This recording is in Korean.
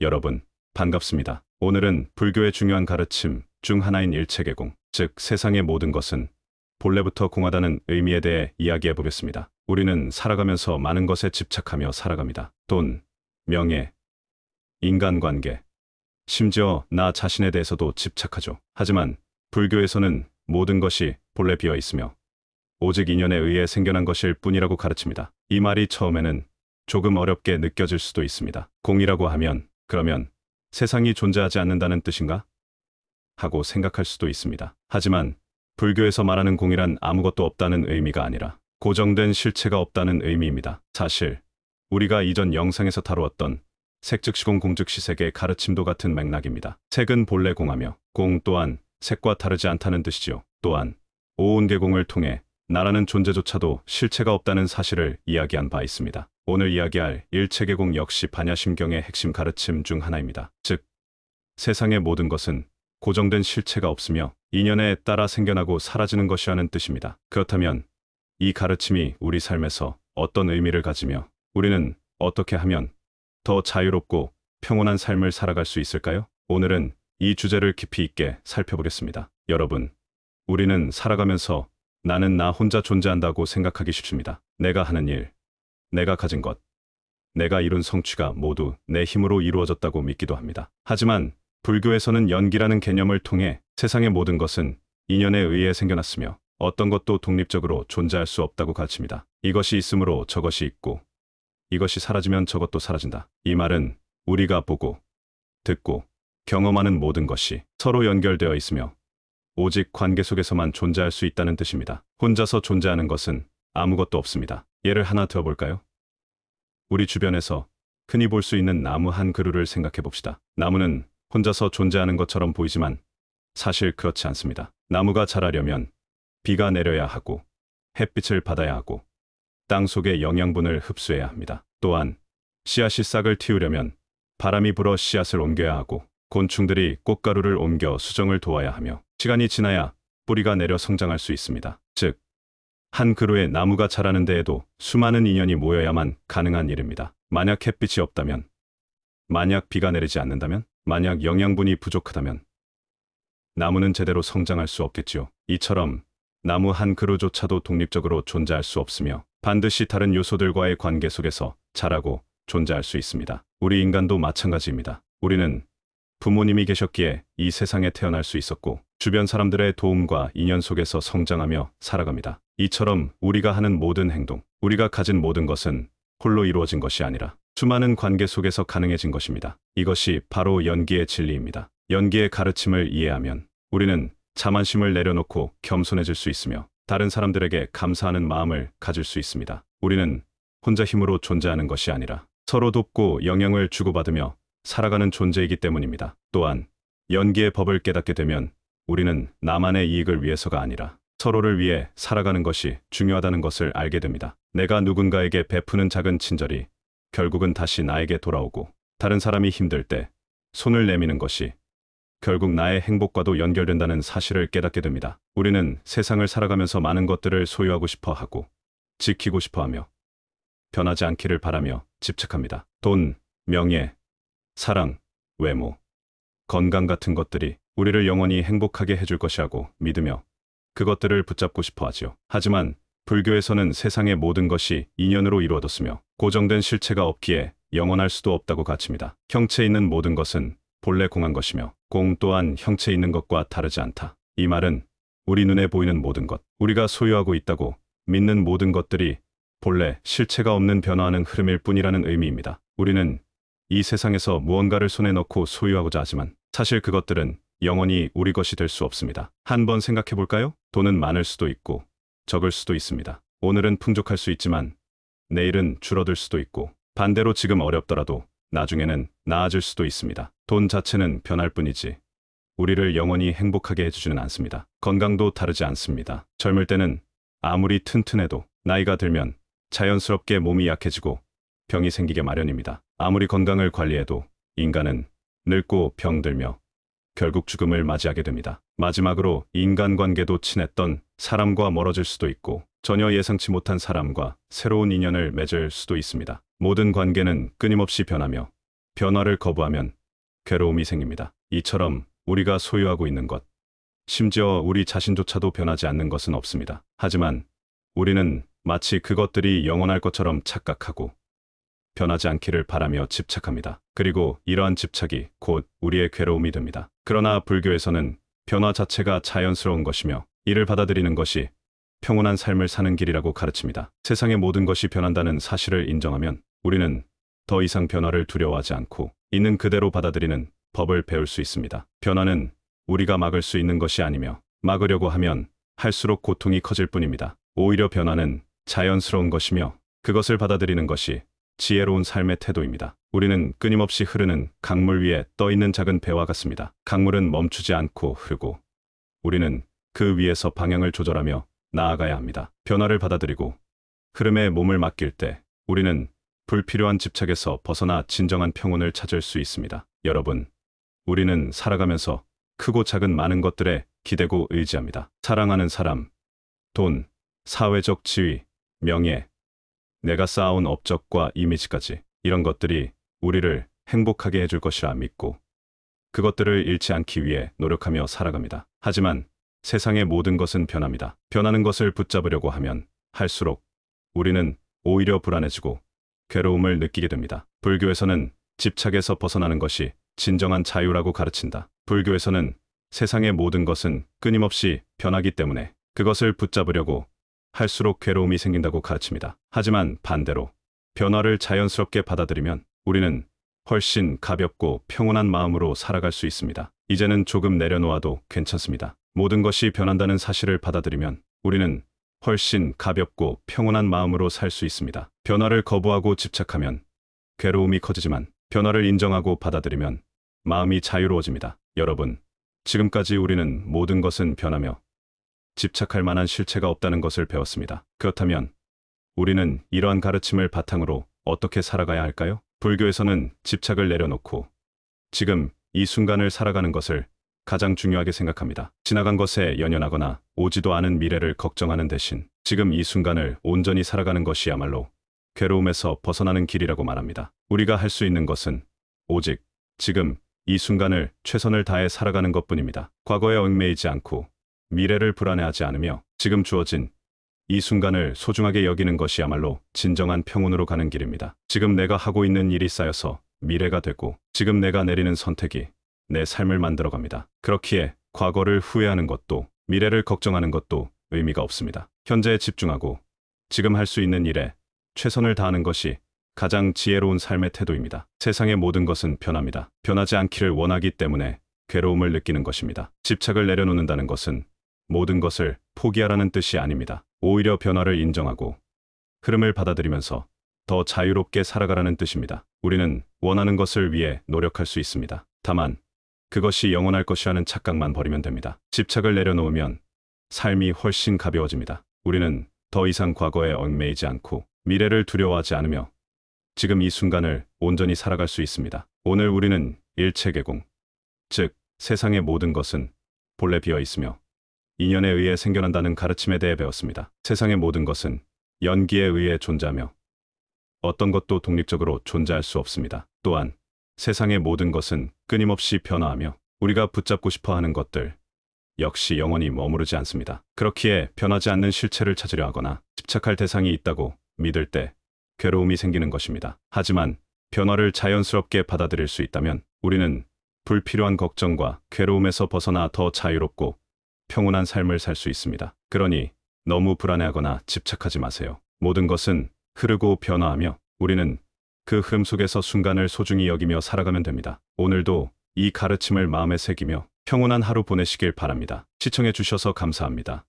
여러분, 반갑습니다. 오늘은 불교의 중요한 가르침 중 하나인 일체계공, 즉 세상의 모든 것은 본래부터 공하다는 의미에 대해 이야기해 보겠습니다. 우리는 살아가면서 많은 것에 집착하며 살아갑니다. 돈, 명예, 인간관계, 심지어 나 자신에 대해서도 집착하죠. 하지만 불교에서는 모든 것이 본래 비어 있으며 오직 인연에 의해 생겨난 것일 뿐이라고 가르칩니다. 이 말이 처음에는 조금 어렵게 느껴질 수도 있습니다. 공이라고 하면 그러면 세상이 존재하지 않는다는 뜻인가? 하고 생각할 수도 있습니다. 하지만 불교에서 말하는 공이란 아무것도 없다는 의미가 아니라 고정된 실체가 없다는 의미입니다. 사실 우리가 이전 영상에서 다루었던 색즉시공 공즉시색의 가르침도 같은 맥락입니다. 색은 본래 공하며 공 또한 색과 다르지 않다는 뜻이죠. 또한 오온계공을 통해 나라는 존재조차도 실체가 없다는 사실을 이야기한 바 있습니다. 오늘 이야기할 일체계공 역시 반야심경의 핵심 가르침 중 하나입니다. 즉, 세상의 모든 것은 고정된 실체가 없으며 인연에 따라 생겨나고 사라지는 것이라는 뜻입니다. 그렇다면 이 가르침이 우리 삶에서 어떤 의미를 가지며 우리는 어떻게 하면 더 자유롭고 평온한 삶을 살아갈 수 있을까요? 오늘은 이 주제를 깊이 있게 살펴보겠습니다. 여러분, 우리는 살아가면서 나는 나 혼자 존재한다고 생각하기 쉽습니다. 내가 하는 일, 내가 가진 것, 내가 이룬 성취가 모두 내 힘으로 이루어졌다고 믿기도 합니다. 하지만 불교에서는 연기라는 개념을 통해 세상의 모든 것은 인연에 의해 생겨났으며 어떤 것도 독립적으로 존재할 수 없다고 가르칩니다. 이것이 있으므로 저것이 있고 이것이 사라지면 저것도 사라진다. 이 말은 우리가 보고, 듣고, 경험하는 모든 것이 서로 연결되어 있으며 오직 관계 속에서만 존재할 수 있다는 뜻입니다. 혼자서 존재하는 것은 아무것도 없습니다. 예를 하나 들어볼까요? 우리 주변에서 흔히 볼 수 있는 나무 한 그루를 생각해 봅시다. 나무는 혼자서 존재하는 것처럼 보이지만 사실 그렇지 않습니다. 나무가 자라려면 비가 내려야 하고 햇빛을 받아야 하고 땅 속의 영양분을 흡수해야 합니다. 또한 씨앗이 싹을 틔우려면 바람이 불어 씨앗을 옮겨야 하고 곤충들이 꽃가루를 옮겨 수정을 도와야 하며 시간이 지나야 뿌리가 내려 성장할 수 있습니다. 즉, 한 그루의 나무가 자라는 데에도 수많은 인연이 모여야만 가능한 일입니다. 만약 햇빛이 없다면, 만약 비가 내리지 않는다면, 만약 영양분이 부족하다면 나무는 제대로 성장할 수 없겠지요. 이처럼 나무 한 그루조차도 독립적으로 존재할 수 없으며 반드시 다른 요소들과의 관계 속에서 자라고 존재할 수 있습니다. 우리 인간도 마찬가지입니다. 우리는 부모님이 계셨기에 이 세상에 태어날 수 있었고 주변 사람들의 도움과 인연 속에서 성장하며 살아갑니다. 이처럼 우리가 하는 모든 행동, 우리가 가진 모든 것은 홀로 이루어진 것이 아니라 수많은 관계 속에서 가능해진 것입니다. 이것이 바로 연기의 진리입니다. 연기의 가르침을 이해하면 우리는 자만심을 내려놓고 겸손해질 수 있으며 다른 사람들에게 감사하는 마음을 가질 수 있습니다. 우리는 혼자 힘으로 존재하는 것이 아니라 서로 돕고 영향을 주고받으며 살아가는 존재이기 때문입니다. 또한 연기의 법을 깨닫게 되면 우리는 나만의 이익을 위해서가 아니라 서로를 위해 살아가는 것이 중요하다는 것을 알게 됩니다. 내가 누군가에게 베푸는 작은 친절이 결국은 다시 나에게 돌아오고 다른 사람이 힘들 때 손을 내미는 것이 결국 나의 행복과도 연결된다는 사실을 깨닫게 됩니다. 우리는 세상을 살아가면서 많은 것들을 소유하고 싶어 하고 지키고 싶어 하며 변하지 않기를 바라며 집착합니다. 돈, 명예, 사랑, 외모, 건강 같은 것들이 우리를 영원히 행복하게 해줄 것이라고 믿으며 그것들을 붙잡고 싶어 하지요. 하지만 불교에서는 세상의 모든 것이 인연으로 이루어졌으며 고정된 실체가 없기에 영원할 수도 없다고 가르칩니다. 형체 있는 모든 것은 본래 공한 것이며 공 또한 형체 있는 것과 다르지 않다. 이 말은 우리 눈에 보이는 모든 것, 우리가 소유하고 있다고 믿는 모든 것들이 본래 실체가 없는 변화하는 흐름일 뿐이라는 의미입니다. 우리는 이 세상에서 무언가를 손에 넣고 소유하고자 하지만 사실 그것들은 영원히 우리 것이 될 수 없습니다. 한번 생각해 볼까요? 돈은 많을 수도 있고 적을 수도 있습니다. 오늘은 풍족할 수 있지만 내일은 줄어들 수도 있고 반대로 지금 어렵더라도 나중에는 나아질 수도 있습니다. 돈 자체는 변할 뿐이지 우리를 영원히 행복하게 해주지는 않습니다. 건강도 다르지 않습니다. 젊을 때는 아무리 튼튼해도 나이가 들면 자연스럽게 몸이 약해지고 병이 생기게 마련입니다. 아무리 건강을 관리해도 인간은 늙고 병들며 결국 죽음을 맞이하게 됩니다. 마지막으로 인간관계도 친했던 사람과 멀어질 수도 있고 전혀 예상치 못한 사람과 새로운 인연을 맺을 수도 있습니다. 모든 관계는 끊임없이 변하며 변화를 거부하면 괴로움이 생깁니다. 이처럼 우리가 소유하고 있는 것, 심지어 우리 자신조차도 변하지 않는 것은 없습니다. 하지만 우리는 마치 그것들이 영원할 것처럼 착각하고 변하지 않기를 바라며 집착합니다. 그리고 이러한 집착이 곧 우리의 괴로움이 됩니다. 그러나 불교에서는 변화 자체가 자연스러운 것이며 이를 받아들이는 것이 평온한 삶을 사는 길이라고 가르칩니다. 세상의 모든 것이 변한다는 사실을 인정하면 우리는 더 이상 변화를 두려워하지 않고 있는 그대로 받아들이는 법을 배울 수 있습니다. 변화는 우리가 막을 수 있는 것이 아니며 막으려고 하면 할수록 고통이 커질 뿐입니다. 오히려 변화는 자연스러운 것이며 그것을 받아들이는 것이 지혜로운 삶의 태도입니다. 우리는 끊임없이 흐르는 강물 위에 떠 있는 작은 배와 같습니다. 강물은 멈추지 않고 흐르고 우리는 그 위에서 방향을 조절하며 나아가야 합니다. 변화를 받아들이고 흐름에 몸을 맡길 때 우리는 불필요한 집착에서 벗어나 진정한 평온을 찾을 수 있습니다. 여러분, 우리는 살아가면서 크고 작은 많은 것들에 기대고 의지합니다. 사랑하는 사람, 돈, 사회적 지위, 명예, 내가 쌓아온 업적과 이미지까지 이런 것들이 우리를 행복하게 해줄 것이라 믿고 그것들을 잃지 않기 위해 노력하며 살아갑니다. 하지만 세상의 모든 것은 변합니다. 변하는 것을 붙잡으려고 하면 할수록 우리는 오히려 불안해지고 괴로움을 느끼게 됩니다. 불교에서는 집착에서 벗어나는 것이 진정한 자유라고 가르친다. 불교에서는 세상의 모든 것은 끊임없이 변하기 때문에 그것을 붙잡으려고 할수록 괴로움이 생긴다고 가르칩니다. 하지만 반대로 변화를 자연스럽게 받아들이면 우리는 훨씬 가볍고 평온한 마음으로 살아갈 수 있습니다. 이제는 조금 내려놓아도 괜찮습니다. 모든 것이 변한다는 사실을 받아들이면 우리는 훨씬 가볍고 평온한 마음으로 살 수 있습니다. 변화를 거부하고 집착하면 괴로움이 커지지만 변화를 인정하고 받아들이면 마음이 자유로워집니다. 여러분, 지금까지 우리는 모든 것은 변하며 집착할 만한 실체가 없다는 것을 배웠습니다. 그렇다면 우리는 이러한 가르침을 바탕으로 어떻게 살아가야 할까요? 불교에서는 집착을 내려놓고 지금 이 순간을 살아가는 것을 가장 중요하게 생각합니다. 지나간 것에 연연하거나 오지도 않은 미래를 걱정하는 대신 지금 이 순간을 온전히 살아가는 것이야말로 괴로움에서 벗어나는 길이라고 말합니다. 우리가 할 수 있는 것은 오직 지금 이 순간을 최선을 다해 살아가는 것뿐입니다. 과거에 얽매이지 않고 미래를 불안해하지 않으며 지금 주어진 이 순간을 소중하게 여기는 것이야말로 진정한 평온으로 가는 길입니다. 지금 내가 하고 있는 일이 쌓여서 미래가 되고 지금 내가 내리는 선택이 내 삶을 만들어갑니다. 그렇기에 과거를 후회하는 것도 미래를 걱정하는 것도 의미가 없습니다. 현재에 집중하고 지금 할 수 있는 일에 최선을 다하는 것이 가장 지혜로운 삶의 태도입니다. 세상의 모든 것은 변합니다. 변하지 않기를 원하기 때문에 괴로움을 느끼는 것입니다. 집착을 내려놓는다는 것은 모든 것을 포기하라는 뜻이 아닙니다. 오히려 변화를 인정하고 흐름을 받아들이면서 더 자유롭게 살아가라는 뜻입니다. 우리는 원하는 것을 위해 노력할 수 있습니다. 다만 그것이 영원할 것이라는 착각만 버리면 됩니다. 집착을 내려놓으면 삶이 훨씬 가벼워집니다. 우리는 더 이상 과거에 얽매이지 않고 미래를 두려워하지 않으며 지금 이 순간을 온전히 살아갈 수 있습니다. 오늘 우리는 일체계공, 즉 세상의 모든 것은 본래 비어 있으며 인연에 의해 생겨난다는 가르침에 대해 배웠습니다. 세상의 모든 것은 연기에 의해 존재하며 어떤 것도 독립적으로 존재할 수 없습니다. 또한 세상의 모든 것은 끊임없이 변화하며 우리가 붙잡고 싶어 하는 것들 역시 영원히 머무르지 않습니다. 그렇기에 변하지 않는 실체를 찾으려 하거나 집착할 대상이 있다고 믿을 때 괴로움이 생기는 것입니다. 하지만 변화를 자연스럽게 받아들일 수 있다면 우리는 불필요한 걱정과 괴로움에서 벗어나 더 자유롭고 평온한 삶을 살 수 있습니다. 그러니 너무 불안해하거나 집착하지 마세요. 모든 것은 흐르고 변화하며 우리는 그 흐름 속에서 순간을 소중히 여기며 살아가면 됩니다. 오늘도 이 가르침을 마음에 새기며 평온한 하루 보내시길 바랍니다. 시청해 주셔서 감사합니다.